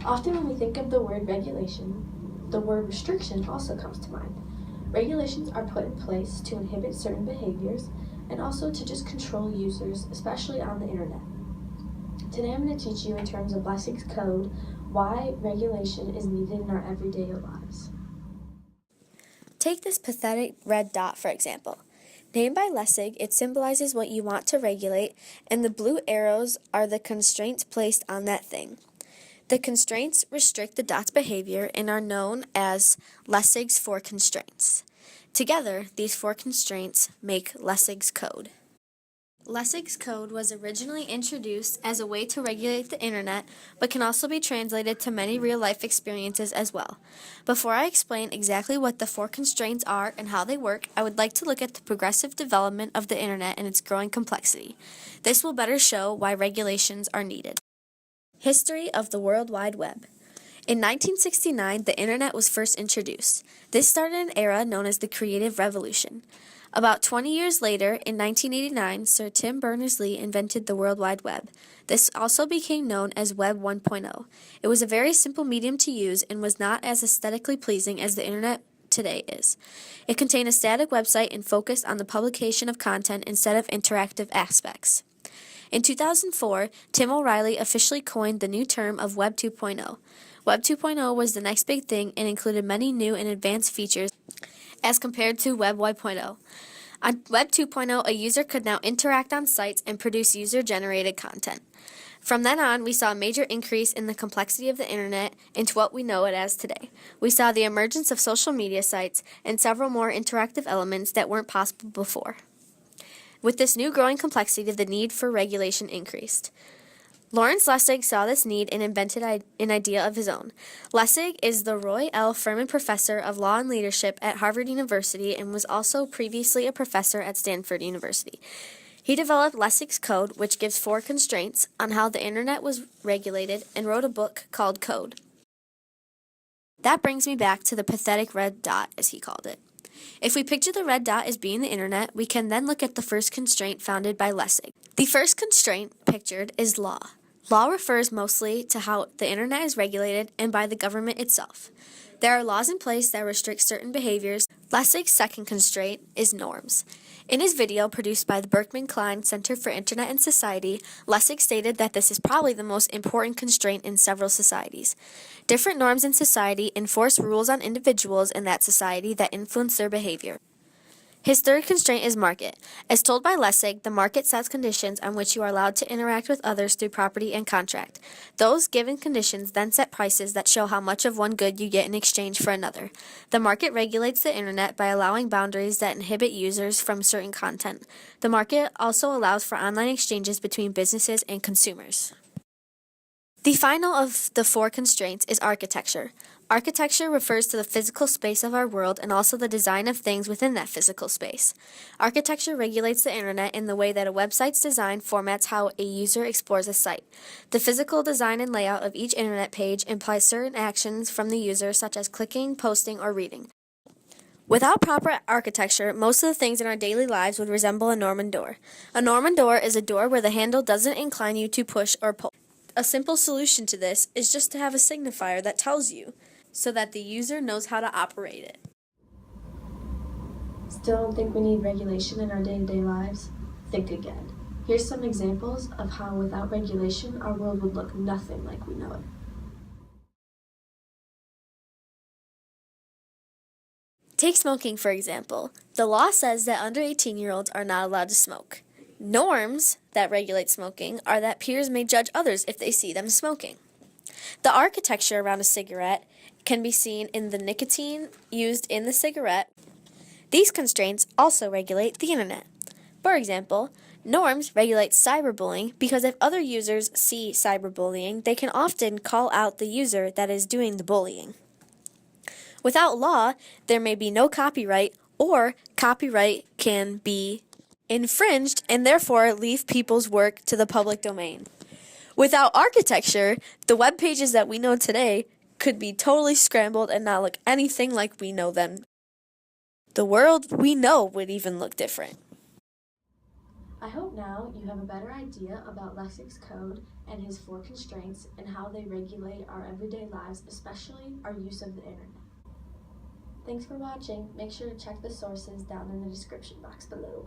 Often when we think of the word regulation, the word restriction also comes to mind. Regulations are put in place to inhibit certain behaviors and also to just control users, especially on the internet. Today I'm going to teach you in terms of Lessig's code why regulation is needed in our everyday lives. Take this pathetic red dot, for example. Named by Lessig, it symbolizes what you want to regulate, and the blue arrows are the constraints placed on that thing. The constraints restrict the dot's behavior and are known as Lessig's 4 constraints. Together, these 4 constraints make Lessig's code. Lessig's code was originally introduced as a way to regulate the internet, but can also be translated to many real-life experiences as well. Before I explain exactly what the 4 constraints are and how they work, I would like to look at the progressive development of the internet and its growing complexity. This will better show why regulations are needed. History of the World Wide Web. In 1969, the internet was first introduced. This started an era known as the Creative Revolution. About 20 years later, in 1989, Sir Tim Berners-Lee invented the World Wide Web. This also became known as Web 1.0. It was a very simple medium to use and was not as aesthetically pleasing as the internet today is. It contained a static website and focused on the publication of content instead of interactive aspects. In 2004, Tim O'Reilly officially coined the new term of Web 2.0. Web 2.0 was the next big thing and included many new and advanced features as compared to Web 1.0. On Web 2.0, a user could now interact on sites and produce user-generated content. From then on, we saw a major increase in the complexity of the internet into what we know it as today. We saw the emergence of social media sites and several more interactive elements that weren't possible before. With this new growing complexity, the need for regulation increased. Lawrence Lessig saw this need and invented an idea of his own. Lessig is the Roy L. Furman Professor of Law and Leadership at Harvard University and was also previously a professor at Stanford University. He developed Lessig's code, which gives 4 constraints on how the internet was regulated, and wrote a book called Code. That brings me back to the pathetic red dot, as he called it. If we picture the red dot as being the internet, we can then look at the first constraint founded by Lessig. The first constraint pictured is law. Law refers mostly to how the internet is regulated and by the government itself. There are laws in place that restrict certain behaviors. Lessig's second constraint is norms. In his video produced by the Berkman Center for Internet and Society, Lessig stated that this is probably the most important constraint in several societies. Different norms in society enforce rules on individuals in that society that influence their behavior. His third constraint is market. As told by Lessig, the market sets conditions on which you are allowed to interact with others through property and contract. Those given conditions then set prices that show how much of one good you get in exchange for another. The market regulates the internet by allowing boundaries that inhibit users from certain content. The market also allows for online exchanges between businesses and consumers. The final of the 4 constraints is architecture. Architecture refers to the physical space of our world and also the design of things within that physical space. Architecture regulates the internet in the way that a website's design formats how a user explores a site. The physical design and layout of each internet page implies certain actions from the user, such as clicking, posting, or reading. Without proper architecture, most of the things in our daily lives would resemble a Norman door. A Norman door is a door where the handle doesn't incline you to push or pull. A simple solution to this is just to have a signifier that tells you, so that the user knows how to operate it. Still don't think we need regulation in our day-to-day lives? Think again. Here's some examples of how without regulation our world would look nothing like we know it. Take smoking, for example. The law says that under 18-year-olds are not allowed to smoke. Norms that regulate smoking are that peers may judge others if they see them smoking. The architecture around a cigarette can be seen in the nicotine used in the cigarette. These constraints also regulate the internet. For example, norms regulate cyberbullying because if other users see cyberbullying, they can often call out the user that is doing the bullying. Without law, there may be no copyright, or copyright can be infringed and therefore leave people's work to the public domain. Without architecture, the web pages that we know today could be totally scrambled and not look anything like we know them. The world we know would even look different. I hope now you have a better idea about Lessig's code and his 4 constraints and how they regulate our everyday lives, especially our use of the internet. Thanks for watching. Make sure to check the sources down in the description box below.